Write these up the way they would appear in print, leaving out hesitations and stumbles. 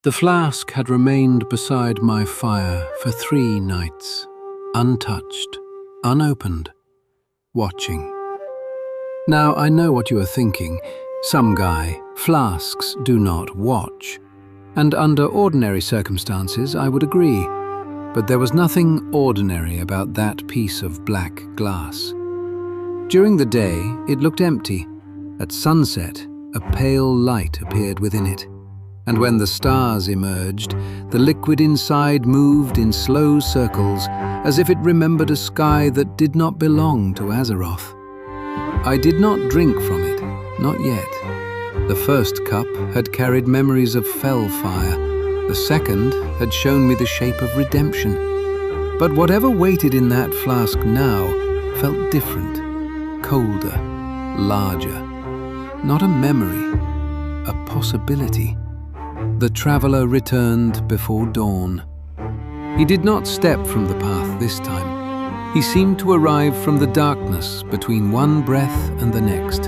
The flask had remained beside my fire for 3 nights, untouched, unopened, watching. Now I know what you are thinking. Someguy, flasks do not watch. And under ordinary circumstances, I would agree. But there was nothing ordinary about that piece of black glass. During the day, it looked empty. At sunset, a pale light appeared within it. And when the stars emerged, the liquid inside moved in slow circles, as if it remembered a sky that did not belong to Azeroth. I did not drink from it, not yet. The first cup had carried memories of fell fire. The second had shown me the shape of redemption. But whatever waited in that flask now felt different, colder, larger. Not a memory, a possibility. The traveler returned before dawn. He did not step from the path this time. He seemed to arrive from the darkness between one breath and the next.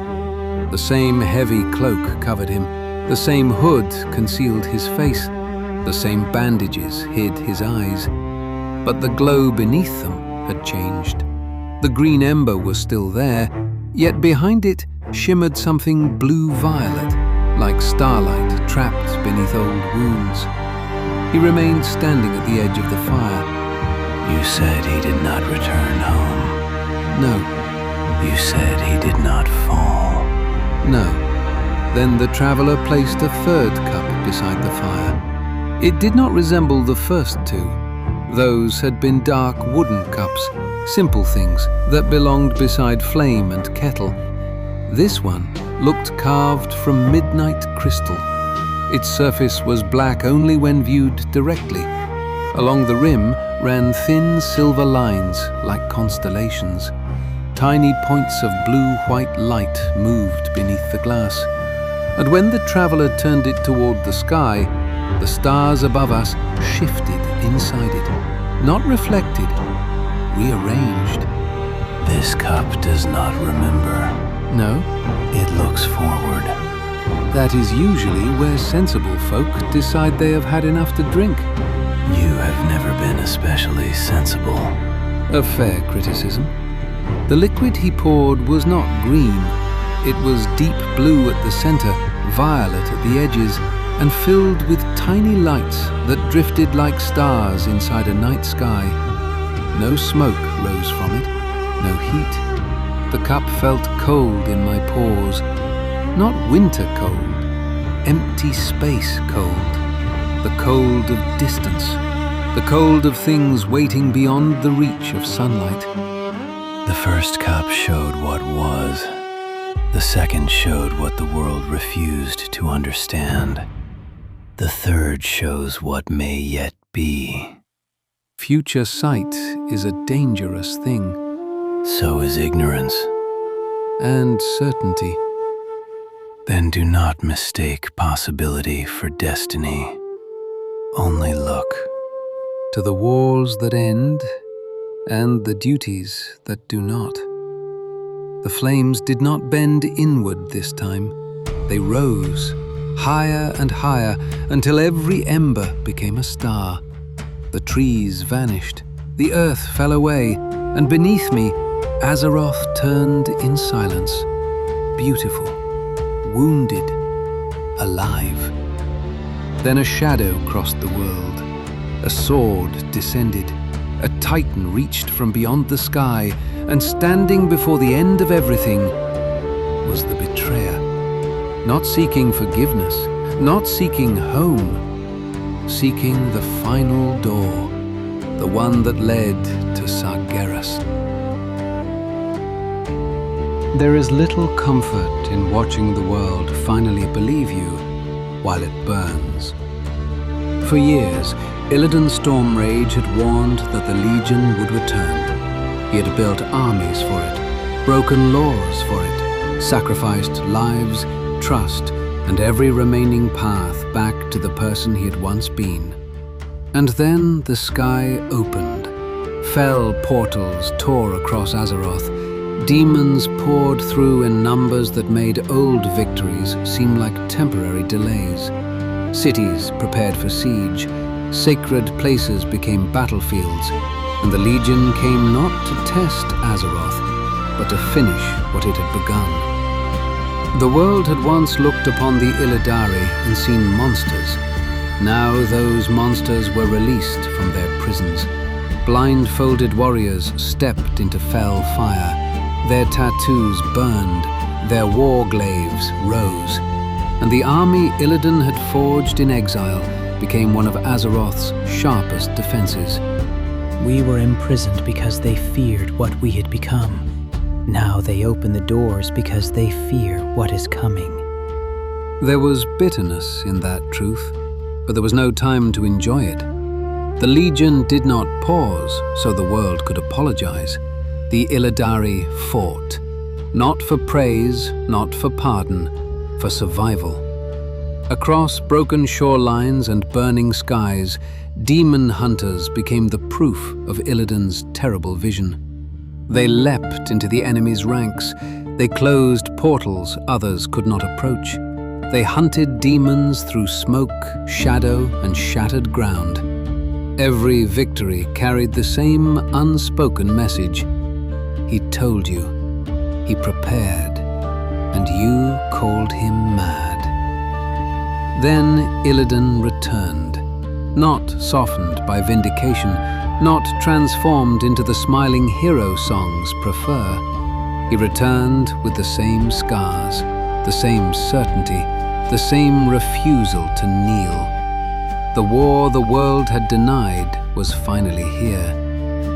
The same heavy cloak covered him, the same hood concealed his face, the same bandages hid his eyes. But the glow beneath them had changed. The green ember was still there, yet behind it shimmered something blue-violet, like starlight trapped beneath old wounds. He remained standing at the edge of the fire. You said he did not return home. No. You said he did not fall. No. Then the traveler placed a third cup beside the fire. It did not resemble the first 2. Those had been dark wooden cups, simple things that belonged beside flame and kettle. This one looked carved from midnight crystal. Its surface was black only when viewed directly. Along the rim ran thin silver lines like constellations. Tiny points of blue-white light moved beneath the glass. And when the traveler turned it toward the sky, the stars above us shifted inside it, not reflected, rearranged. This cup does not remember. No? It looks forward. That is usually where sensible folk decide they have had enough to drink. You have never been especially sensible. A fair criticism. The liquid he poured was not green. It was deep blue at the center, violet at the edges, and filled with tiny lights that drifted like stars inside a night sky. No smoke rose from it, no heat. The cup felt cold in my pores. Not winter cold, empty space cold. The cold of distance, the cold of things waiting beyond the reach of sunlight. The first cup showed what was. The second showed what the world refused to understand. The third shows what may yet be. Future sight is a dangerous thing. So is ignorance. And certainty. Then do not mistake possibility for destiny. Only look. To the wars that end, and the duties that do not. The flames did not bend inward this time. They rose, higher and higher, until every ember became a star. The trees vanished, the earth fell away, and beneath me, Azeroth turned in silence, beautiful, wounded, alive. Then a shadow crossed the world. A sword descended. A titan reached from beyond the sky, and standing before the end of everything was the betrayer. Not seeking forgiveness, not seeking home, seeking the final door, the one that led to Sargeras. There is little comfort in watching the world finally believe you while it burns. For years, Illidan Stormrage had warned that the Legion would return. He had built armies for it, broken laws for it, sacrificed lives, trust, and every remaining path back to the person he had once been. And then the sky opened. Fell portals tore across Azeroth. Demons poured through in numbers that made old victories seem like temporary delays. Cities prepared for siege, sacred places became battlefields, and the Legion came not to test Azeroth, but to finish what it had begun. The world had once looked upon the Illidari and seen monsters. Now those monsters were released from their prisons. Blindfolded warriors stepped into fell fire. Their tattoos burned, their war glaives rose, and the army Illidan had forged in exile became one of Azeroth's sharpest defenses. We were imprisoned because they feared what we had become. Now they open the doors because they fear what is coming. There was bitterness in that truth, but there was no time to enjoy it. The Legion did not pause so the world could apologize. The Illidari fought, not for praise, not for pardon, for survival. Across broken shorelines and burning skies, demon hunters became the proof of Illidan's terrible vision. They leapt into the enemy's ranks. They closed portals others could not approach. They hunted demons through smoke, shadow, and shattered ground. Every victory carried the same unspoken message. He told you, he prepared, and you called him mad. Then Illidan returned, not softened by vindication, not transformed into the smiling hero songs prefer. He returned with the same scars, the same certainty, the same refusal to kneel. The war the world had denied was finally here,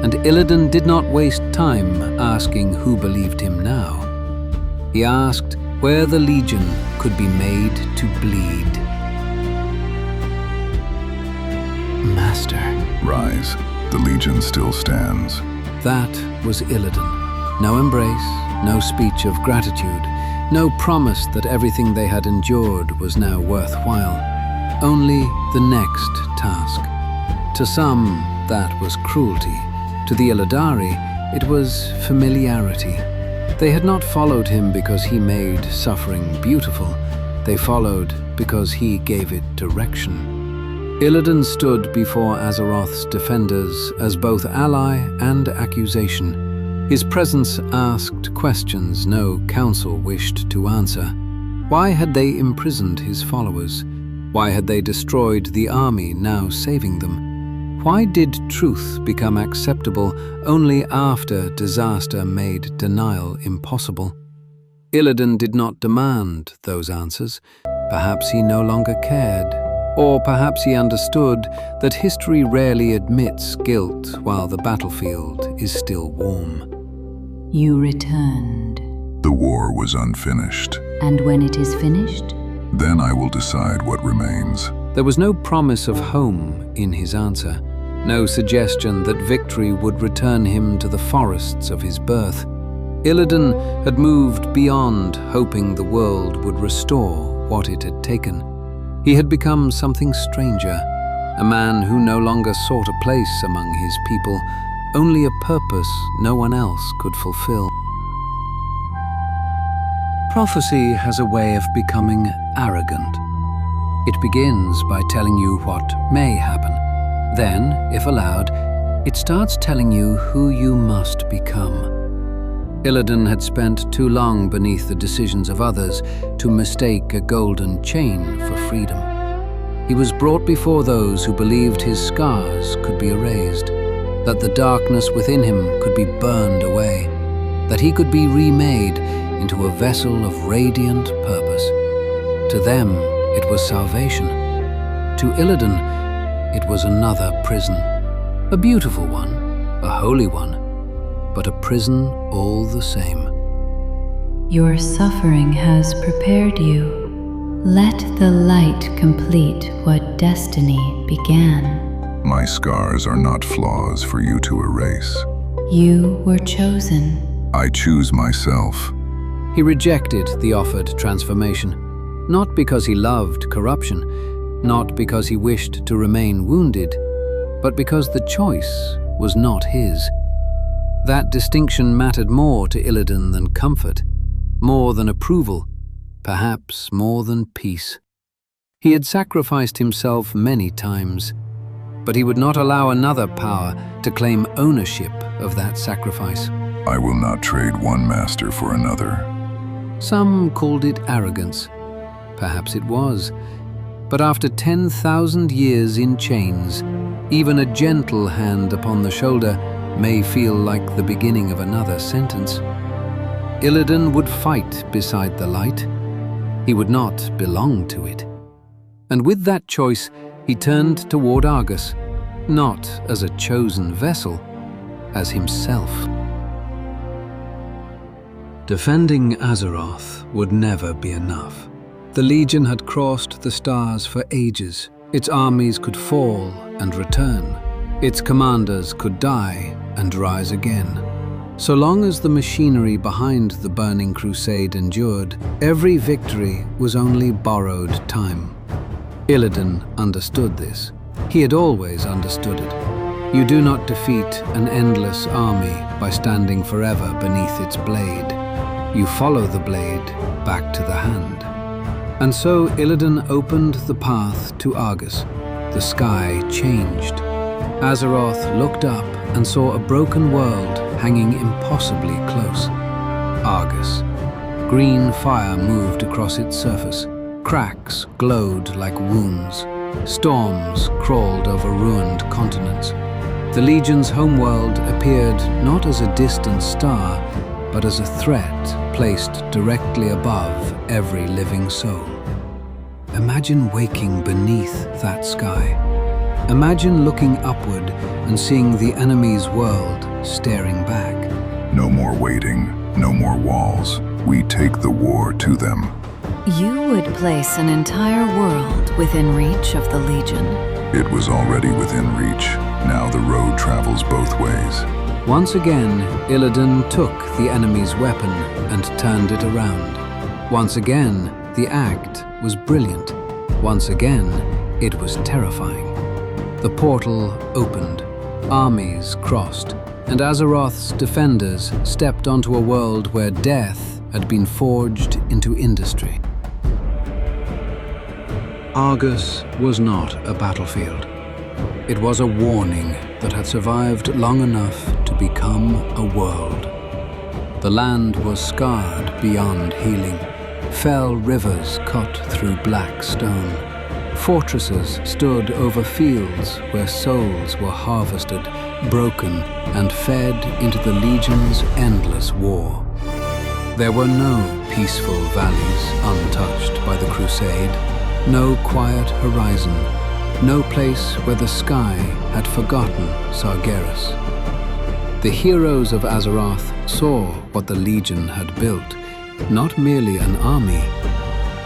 and Illidan did not waste time asking who believed him now. He asked where the Legion could be made to bleed. Master. Rise. The Legion still stands. That was Illidan. No embrace, no speech of gratitude, no promise that everything they had endured was now worthwhile. Only the next task. To some, that was cruelty. To the Illidari, it was familiarity. They had not followed him because he made suffering beautiful. They followed because he gave it direction. Illidan stood before Azeroth's defenders as both ally and accusation. His presence asked questions no council wished to answer. Why had they imprisoned his followers? Why had they destroyed the army now saving them? Why did truth become acceptable only after disaster made denial impossible? Illidan did not demand those answers. Perhaps he no longer cared. Or perhaps he understood that history rarely admits guilt while the battlefield is still warm. You returned. The war was unfinished. And when it is finished? Then I will decide what remains. There was no promise of home in his answer, no suggestion that victory would return him to the forests of his birth. Illidan had moved beyond hoping the world would restore what it had taken. He had become something stranger, a man who no longer sought a place among his people, only a purpose no one else could fulfill. Prophecy has a way of becoming arrogant. It begins by telling you what may happen. Then, if allowed, it starts telling you who you must become. Illidan had spent too long beneath the decisions of others to mistake a golden chain for freedom. He was brought before those who believed his scars could be erased, that the darkness within him could be burned away, that he could be remade into a vessel of radiant purpose. To them, it was salvation. To Illidan, it was another prison, a beautiful one, a holy one, but a prison all the same. Your suffering has prepared you. Let the light complete what destiny began. My scars are not flaws for you to erase. You were chosen. I choose myself. He rejected the offered transformation, not because he loved corruption, not because he wished to remain wounded, but because the choice was not his. That distinction mattered more to Illidan than comfort, more than approval, perhaps more than peace. He had sacrificed himself many times, but he would not allow another power to claim ownership of that sacrifice. I will not trade one master for another. Some called it arrogance. Perhaps it was. But after 10,000 years in chains, even a gentle hand upon the shoulder may feel like the beginning of another sentence. Illidan would fight beside the light. He would not belong to it. And with that choice, he turned toward Argus, not as a chosen vessel, as himself. Defending Azeroth would never be enough. The Legion had crossed the stars for ages. Its armies could fall and return. Its commanders could die and rise again. So long as the machinery behind the Burning Crusade endured, every victory was only borrowed time. Illidan understood this. He had always understood it. You do not defeat an endless army by standing forever beneath its blade. You follow the blade back to the hand. And so Illidan opened the path to Argus. The sky changed. Azeroth looked up and saw a broken world hanging impossibly close. Argus. Green fire moved across its surface. Cracks glowed like wounds. Storms crawled over ruined continents. The Legion's homeworld appeared not as a distant star, but as a threat placed directly above every living soul. Imagine waking beneath that sky. Imagine looking upward and seeing the enemy's world staring back. No more waiting, no more walls. We take the war to them. You would place an entire world within reach of the Legion. It was already within reach. Now the road travels both ways. Once again, Illidan took the enemy's weapon and turned it around. Once again, the act was brilliant. Once again, it was terrifying. The portal opened, armies crossed, and Azeroth's defenders stepped onto a world where death had been forged into industry. Argus was not a battlefield. It was a warning that had survived long enough to become a world. The land was scarred beyond healing. Fell rivers cut through black stone. Fortresses stood over fields where souls were harvested, broken, and fed into the Legion's endless war. There were no peaceful valleys untouched by the Crusade, no quiet horizon, no place where the sky had forgotten Sargeras. The heroes of Azeroth saw what the Legion had built, not merely an army,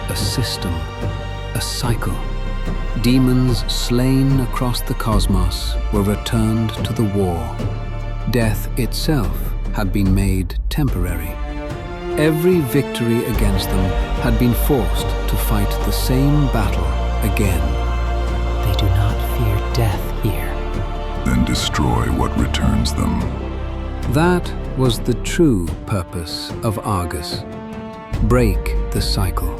a system, a cycle. Demons slain across the cosmos were returned to the war. Death itself had been made temporary. Every victory against them had been forced to fight the same battle again. They do not fear death here. Then destroy what returns them. That was the true purpose of Argus. Break the cycle,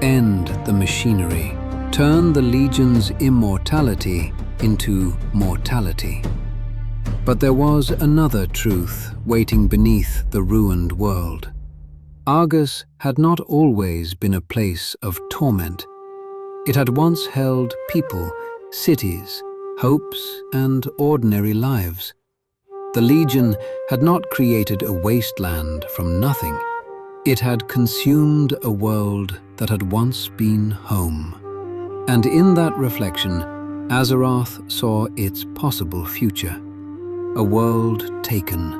end the machinery, turn the Legion's immortality into mortality. But there was another truth waiting beneath the ruined world. Argus had not always been a place of torment. It had once held people, cities, hopes, and ordinary lives. The Legion had not created a wasteland from nothing. It had consumed a world that had once been home. And in that reflection, Azeroth saw its possible future. A world taken,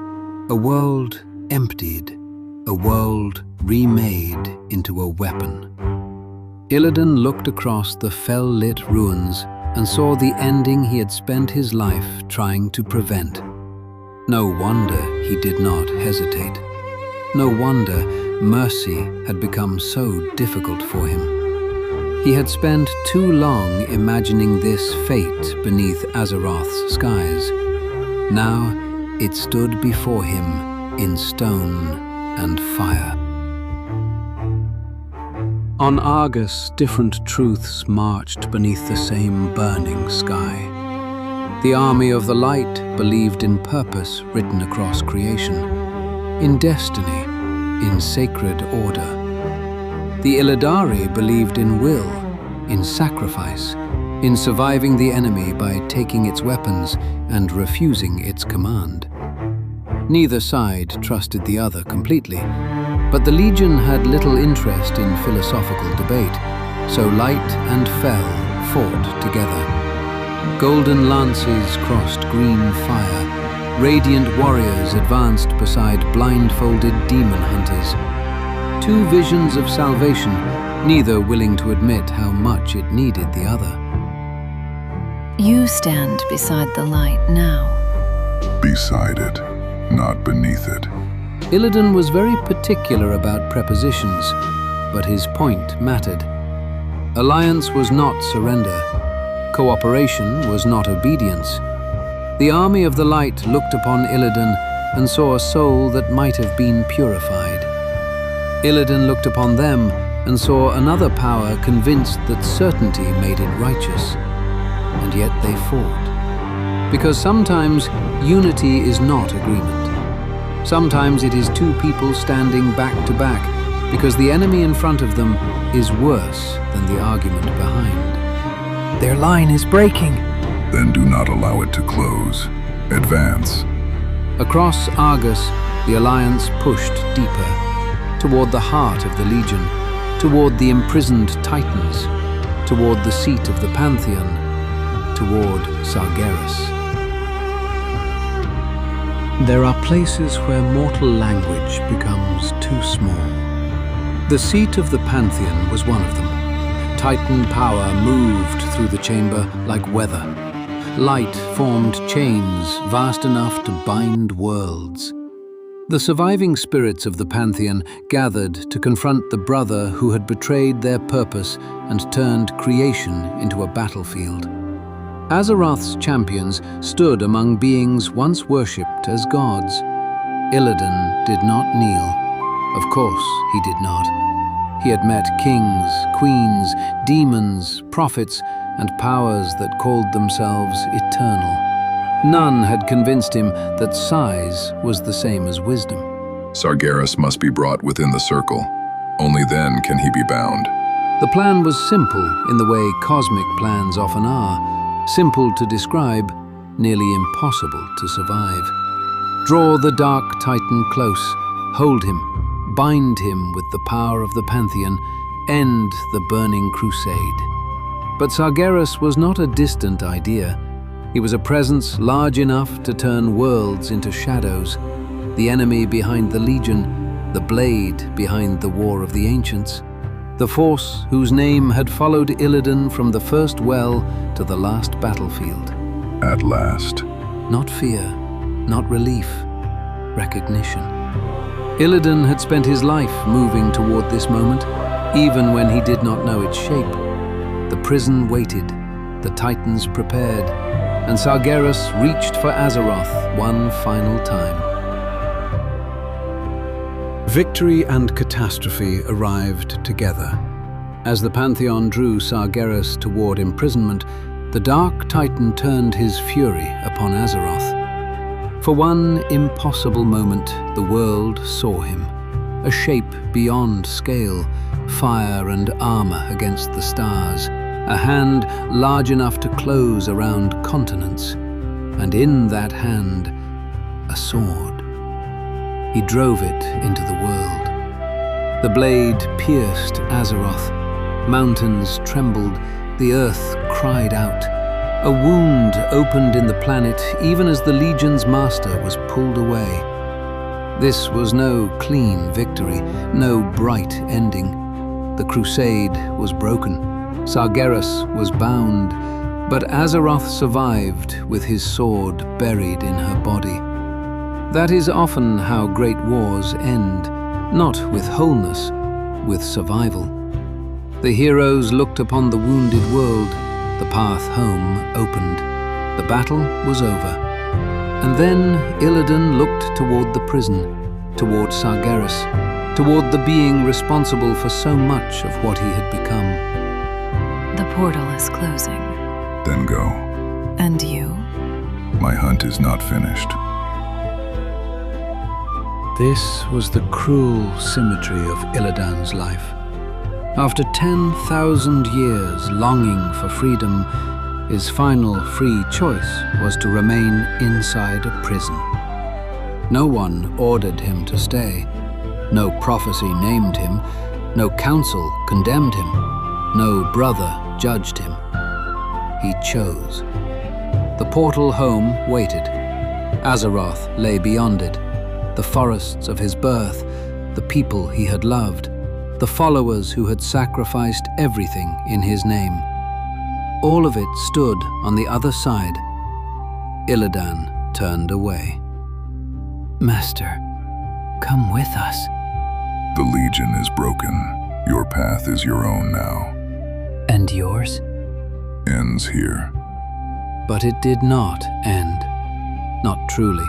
a world emptied, a world remade into a weapon. Illidan looked across the fell-lit ruins and saw the ending he had spent his life trying to prevent. No wonder he did not hesitate. No wonder mercy had become so difficult for him. He had spent too long imagining this fate beneath Azeroth's skies. Now it stood before him in stone and fire. On Argus, different truths marched beneath the same burning sky. The army of the light believed in purpose written across creation, in destiny, in sacred order. The Illidari believed in will, in sacrifice, in surviving the enemy by taking its weapons and refusing its command. Neither side trusted the other completely, but the Legion had little interest in philosophical debate, so light and fell fought together. Golden lances crossed green fire. Radiant warriors advanced beside blindfolded demon hunters. Two visions of salvation, neither willing to admit how much it needed the other. You stand beside the light now. Beside it, not beneath it. Illidan was very particular about prepositions, but his point mattered. Alliance was not surrender. Cooperation was not obedience. The army of the light looked upon Illidan and saw a soul that might have been purified. Illidan looked upon them and saw another power convinced that certainty made it righteous. And yet they fought. Because sometimes unity is not agreement. Sometimes it is two people standing back to back because the enemy in front of them is worse than the argument behind. Their line is breaking. Then do not allow it to close. Advance. Across Argus, the Alliance pushed deeper, toward the heart of the Legion, toward the imprisoned Titans, toward the seat of the Pantheon, toward Sargeras. There are places where mortal language becomes too small. The seat of the Pantheon was one of them. Titan power moved through the chamber like weather. Light formed chains vast enough to bind worlds. The surviving spirits of the Pantheon gathered to confront the brother who had betrayed their purpose and turned creation into a battlefield. Azeroth's champions stood among beings once worshipped as gods. Illidan did not kneel. Of course he did not. He had met kings, queens, demons, prophets, and powers that called themselves eternal. None had convinced him that size was the same as wisdom. Sargeras must be brought within the circle. Only then can he be bound. The plan was simple in the way cosmic plans often are. Simple to describe, nearly impossible to survive. Draw the Dark Titan close, hold him, bind him with the power of the Pantheon, end the burning crusade. But Sargeras was not a distant idea. He was a presence large enough to turn worlds into shadows, the enemy behind the Legion, the blade behind the War of the Ancients, the force whose name had followed Illidan from the first well to the last battlefield. At last. Not fear, not relief, recognition. Illidan had spent his life moving toward this moment, even when he did not know its shape. The prison waited, the Titans prepared, and Sargeras reached for Azeroth one final time. Victory and catastrophe arrived together. As the Pantheon drew Sargeras toward imprisonment, the Dark Titan turned his fury upon Azeroth. For one impossible moment, the world saw him, a shape beyond scale, fire and armor against the stars, a hand large enough to close around continents, and in that hand, a sword. He drove it into the world. The blade pierced Azeroth. Mountains trembled, the earth cried out. A wound opened in the planet even as the Legion's master was pulled away. This was no clean victory, no bright ending. The crusade was broken. Sargeras was bound, but Azeroth survived with his sword buried in her body. That is often how great wars end, not with wholeness, with survival. The heroes looked upon the wounded world. The path home opened. The battle was over. And then Illidan looked toward the prison, toward Sargeras. toward the being responsible for so much of what he had become. The portal is closing. Then go. And you? My hunt is not finished. This was the cruel symmetry of Illidan's life. After 10,000 years longing for freedom, his final free choice was to remain inside a prison. No one ordered him to stay. No prophecy named him. No council condemned him. No brother judged him. He chose. The portal home waited. Azeroth lay beyond it. The forests of his birth, the people he had loved, the followers who had sacrificed everything in his name. All of it stood on the other side. Illidan turned away. Master, come with us. The Legion is broken. Your path is your own now. And yours? Ends here. But it did not end. Not truly.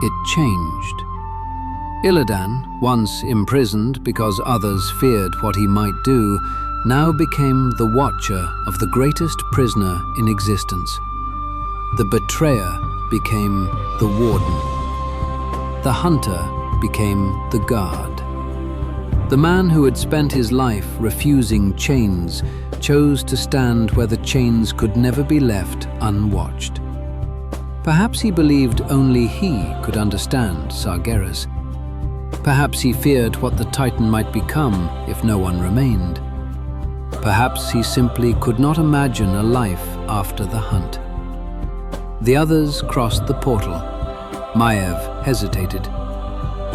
It changed. Illidan, once imprisoned because others feared what he might do, now became the watcher of the greatest prisoner in existence. The betrayer became the warden. The hunter became the guard. The man who had spent his life refusing chains chose to stand where the chains could never be left unwatched. Perhaps he believed only he could understand Sargeras. Perhaps he feared what the Titan might become if no one remained. Perhaps he simply could not imagine a life after the hunt. The others crossed the portal. Maiev hesitated.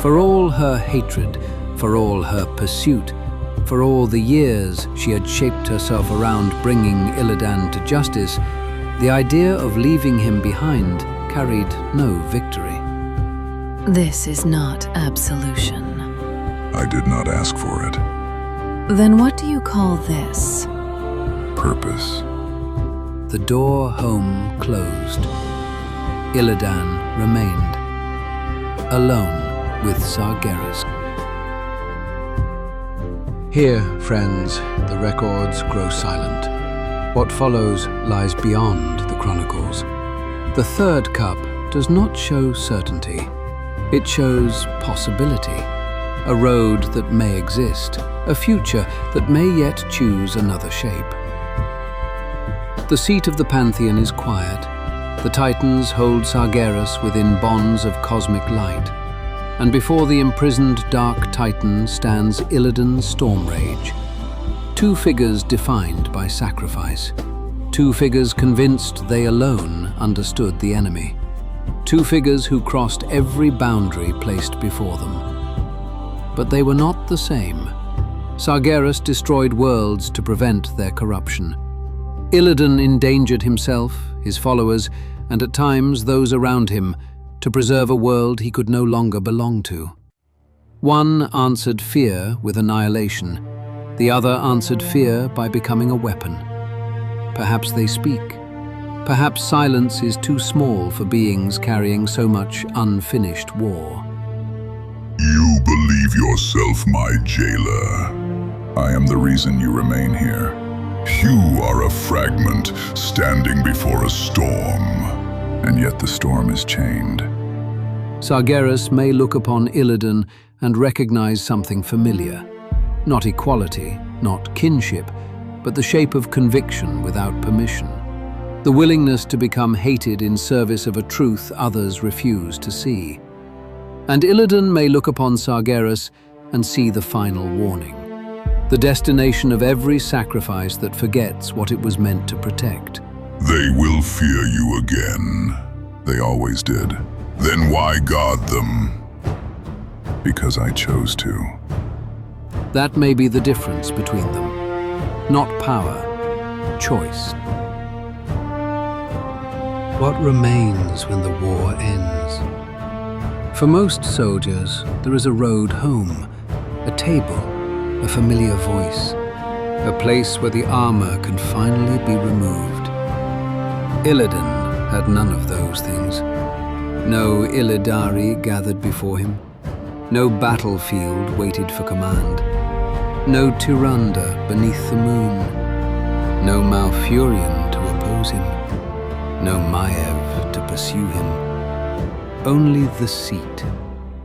For all her hatred, for all her pursuit, for all the years she had shaped herself around bringing Illidan to justice, the idea of leaving him behind carried no victory. This is not absolution. I did not ask for it. Then what do you call this? Purpose. The door home closed. Illidan remained, alone with Sargeras. Here, friends, the records grow silent. What follows lies beyond the chronicles. The third cup does not show certainty. It shows possibility, a road that may exist, a future that may yet choose another shape. The seat of the Pantheon is quiet. The Titans hold Sargeras within bonds of cosmic light. And before the imprisoned Dark Titan stands Illidan Stormrage. Two figures defined by sacrifice. Two figures convinced they alone understood the enemy. Two figures who crossed every boundary placed before them. But they were not the same. Sargeras destroyed worlds to prevent their corruption. Illidan endangered himself, his followers, and at times those around him, to preserve a world he could no longer belong to. One answered fear with annihilation. The other answered fear by becoming a weapon. Perhaps they speak. Perhaps silence is too small for beings carrying so much unfinished war. You believe yourself my jailer. I am the reason you remain here. You are a fragment standing before a storm, and yet the storm is chained. Sargeras may look upon Illidan and recognize something familiar. Not equality, not kinship, but the shape of conviction without permission. The willingness to become hated in service of a truth others refuse to see. And Illidan may look upon Sargeras and see the final warning. The destination of every sacrifice that forgets what it was meant to protect. They will fear you again. They always did. Then why guard them? Because I chose to. That may be the difference between them. Not power, choice. What remains when the war ends? For most soldiers, there is a road home, a table, a familiar voice, a place where the armor can finally be removed. Illidan had none of those things. No Illidari gathered before him. No battlefield waited for command. No Tyrande beneath the moon. No Malfurion to oppose him. No Maiev to pursue him. Only the seat,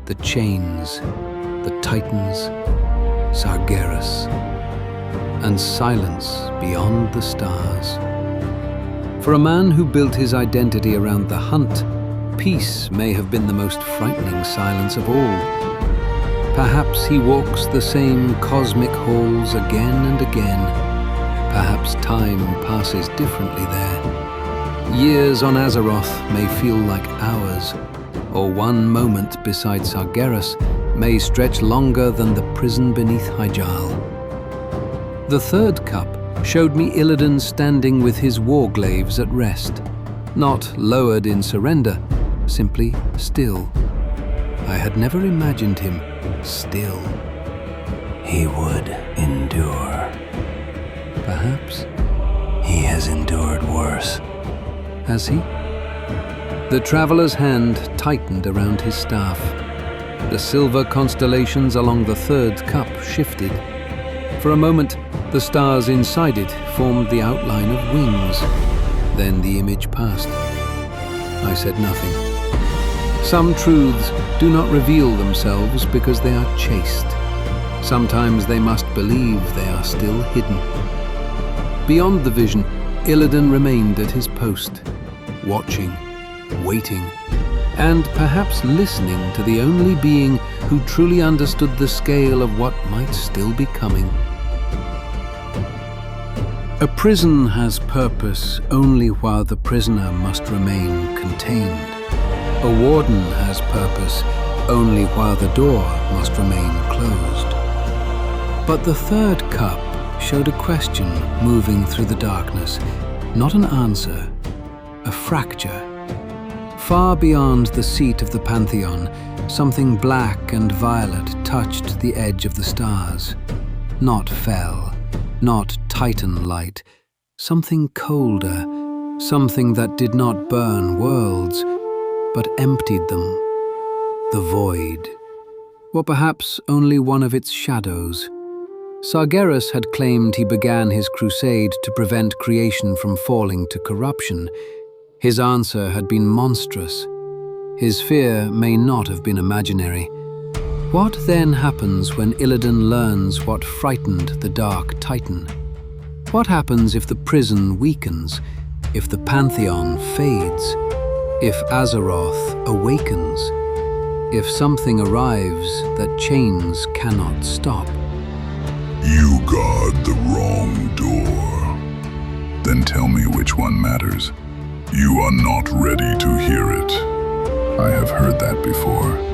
the chains, the titans, Sargeras, and silence beyond the stars. For a man who built his identity around the hunt, peace may have been the most frightening silence of all. Perhaps he walks the same cosmic halls again and again. Perhaps time passes differently there. Years on Azeroth may feel like hours, or one moment beside Sargeras may stretch longer than the prison beneath Hyjal. The third cup showed me Illidan standing with his warglaves at rest, not lowered in surrender, simply still. I had never imagined him still. He would endure. Perhaps. He has endured worse. Has he? The traveler's hand tightened around his staff. The silver constellations along the third cup shifted. For a moment, the stars inside it formed the outline of wings. Then the image passed. I said nothing. Some truths do not reveal themselves because they are chaste. Sometimes they must believe they are still hidden. Beyond the vision, Illidan remained at his post, watching, waiting, and perhaps listening to the only being who truly understood the scale of what might still be coming. A prison has purpose only while the prisoner must remain contained. A warden has purpose only while the door must remain closed. But the third cup showed a question moving through the darkness, not an answer, a fracture. Far beyond the seat of the Pantheon, something black and violet touched the edge of the stars. Not fell, not Titan light, something colder, something that did not burn worlds, but emptied them. The void. Or perhaps only one of its shadows. Sargeras had claimed he began his crusade to prevent creation from falling to corruption. His answer had been monstrous. His fear may not have been imaginary. What then happens when Illidan learns what frightened the Dark Titan? What happens if the prison weakens, if the Pantheon fades, if Azeroth awakens, if something arrives that chains cannot stop? You guard the wrong door. Then tell me which one matters. You are not ready to hear it. I have heard that before.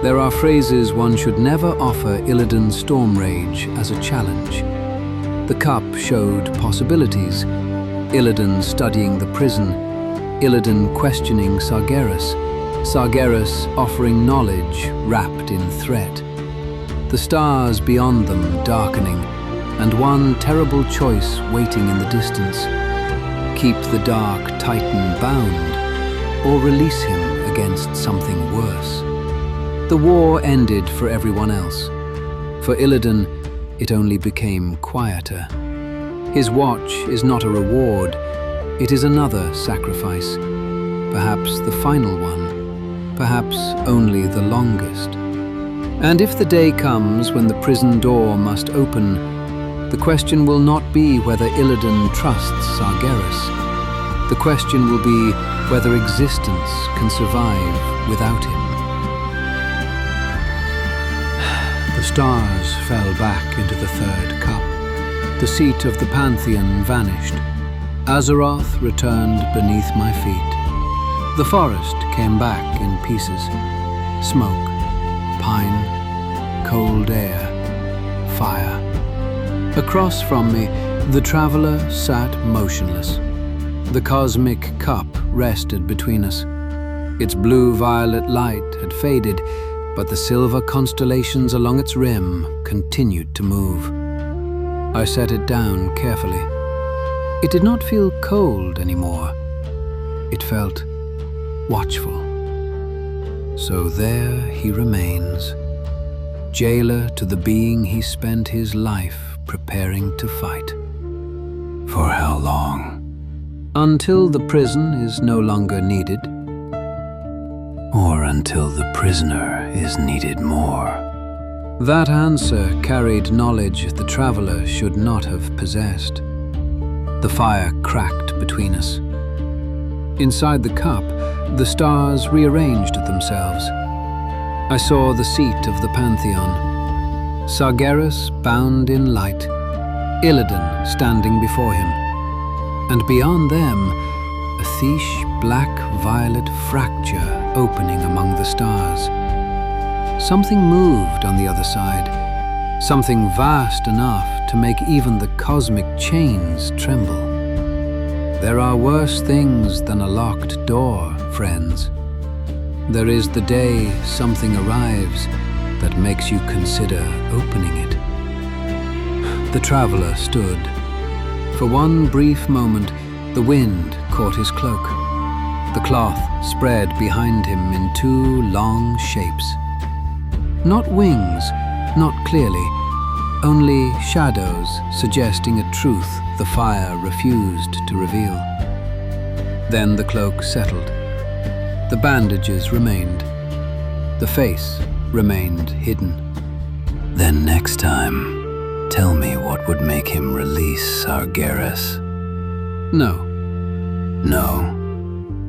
There are phrases one should never offer Illidan Stormrage as a challenge. The cup showed possibilities. Illidan studying the prison, Illidan questioning Sargeras, Sargeras offering knowledge wrapped in threat. The stars beyond them darkening, and one terrible choice waiting in the distance. Keep the Dark Titan bound, or release him against something worse. The war ended for everyone else. For Illidan, it only became quieter. His watch is not a reward, it is another sacrifice. Perhaps the final one, perhaps only the longest. And if the day comes when the prison door must open, the question will not be whether Illidan trusts Sargeras. The question will be whether existence can survive without him. The stars fell back into the third cup. The seat of the Pantheon vanished. Azeroth returned beneath my feet. The forest came back in pieces. Smoke, pine, cold air, fire. Across from me, the traveler sat motionless. The cosmic cup rested between us. Its blue-violet light had faded, but the silver constellations along its rim continued to move. I set it down carefully. It did not feel cold anymore. It felt watchful. So there he remains, jailer to the being he spent his life preparing to fight. For how long? Until the prison is no longer needed. Or until the prisoner is needed more? That answer carried knowledge the traveler should not have possessed. The fire cracked between us. Inside the cup, the stars rearranged themselves. I saw the seat of the Pantheon, Sargeras bound in light, Illidan standing before him, and beyond them, a thish black-violet fracture opening among the stars. Something moved on the other side, something vast enough to make even the cosmic chains tremble. There are worse things than a locked door, friends. There is the day something arrives that makes you consider opening it. The traveler stood. For one brief moment, the wind caught his cloak. The cloth spread behind him in two long shapes. Not wings, not clearly, only shadows suggesting a truth the fire refused to reveal. Then the cloak settled. The bandages remained. The face remained hidden. Then next time, tell me what would make him release Sargeras. No. No?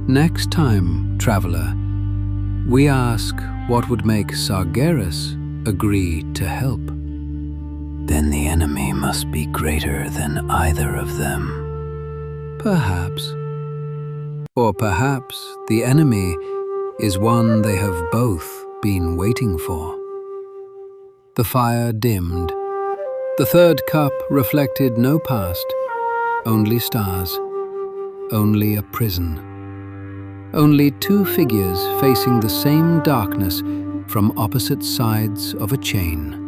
Next time, traveler, we ask what would make Sargeras agree to help. Then the enemy must be greater than either of them. Perhaps. Or perhaps the enemy is one they have both been waiting for. The fire dimmed. The third cup reflected no past, only stars, only a prison. Only two figures facing the same darkness from opposite sides of a chain.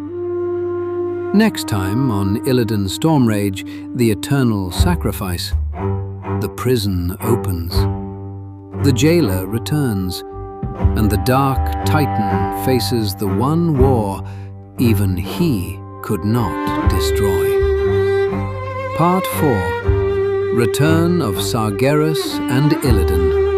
Next time on Illidan Stormrage, the eternal sacrifice, the prison opens. The jailer returns, and the dark titan faces the one war even he could not destroy. Part 4. Return of Sargeras and Illidan.